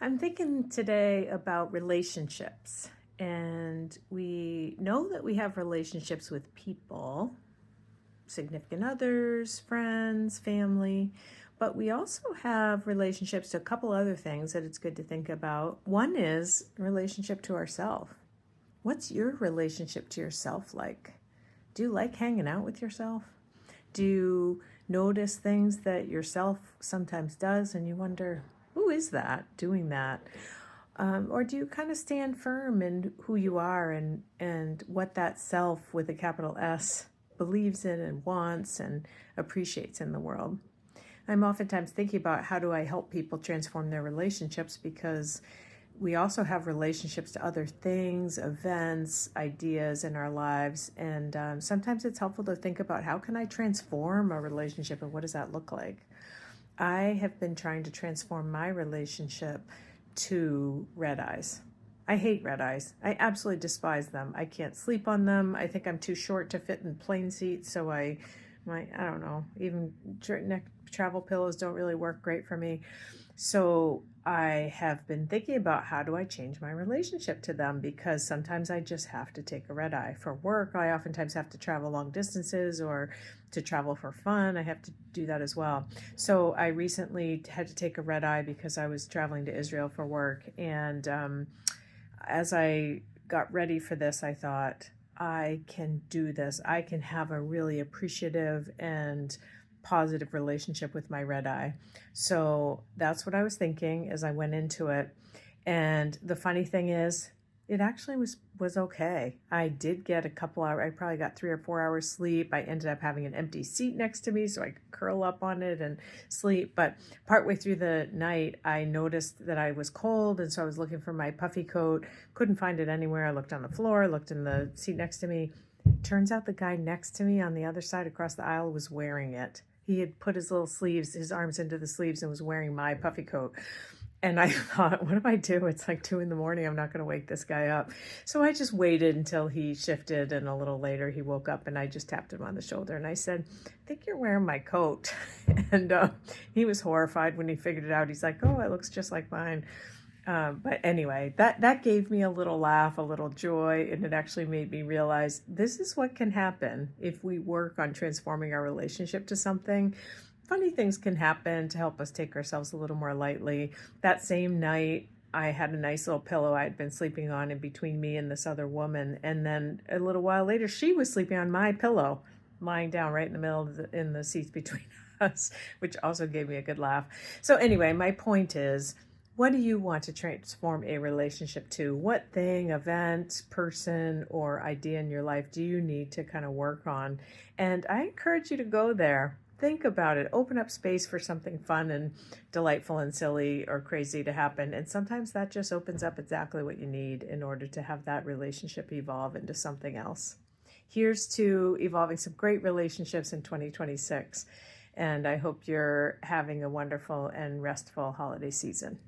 I'm thinking today about relationships, and we know that we have relationships with people, significant others, friends, family, but we also have relationships to a couple other things that it's good to think about. One is relationship to ourself. What's your relationship to yourself like? Do you like hanging out with yourself? Do you notice things that yourself sometimes does and you wonder, who is that doing that? Or do you kind of stand firm in who you are and what that self with a capital S believes in and wants and appreciates in the world? I'm oftentimes thinking about how do I help people transform their relationships, because we also have relationships to other things, events, ideas in our lives. And sometimes it's helpful to think about how can I transform a relationship and what does that look like? I have been trying to transform my relationship to red eyes. I hate red eyes. I absolutely despise them. I can't sleep on them. I think I'm too short to fit in plane seats, so I don't know, even neck travel pillows don't really work great for me. So I have been thinking about how do I change my relationship to them, because sometimes I just have to take a red eye. For work, I oftentimes have to travel long distances, or to travel for fun, I have to do that as well. So I recently had to take a red eye because I was traveling to Israel for work. And as I got ready for this, I thought, I can do this. I can have a really appreciative and positive relationship with my red eye. So that's what I was thinking as I went into it. And the funny thing is, it actually was okay. I did get a couple hours. I probably got 3 or 4 hours sleep. I ended up having an empty seat next to me so I could curl up on it and sleep. But partway through the night, I noticed that I was cold, and so I was looking for my puffy coat. Couldn't find it anywhere. I looked on the floor, looked in the seat next to me. Turns out the guy next to me on the other side across the aisle was wearing it. He had put his little sleeves, his arms into the sleeves, and was wearing my puffy coat. And I thought, what if I do? It's like 2 a.m. I'm not going to wake this guy up. So I just waited until he shifted, and a little later he woke up, and I just tapped him on the shoulder and I said, I think you're wearing my coat. And he was horrified when he figured it out. He's like, oh, it looks just like mine. But anyway, that gave me a little laugh, a little joy, and it actually made me realize this is what can happen if we work on transforming our relationship to something. Funny things can happen to help us take ourselves a little more lightly. That same night, I had a nice little pillow I had been sleeping on in between me and this other woman. And then a little while later, she was sleeping on my pillow, lying down right in the middle of in the seats between us, which also gave me a good laugh. So anyway, my point is, what do you want to transform a relationship to? What thing, event, person, or idea in your life do you need to kind of work on? And I encourage you to go there. Think about it. Open up space for something fun and delightful and silly or crazy to happen. And sometimes that just opens up exactly what you need in order to have that relationship evolve into something else. Here's to evolving some great relationships in 2026. And I hope you're having a wonderful and restful holiday season.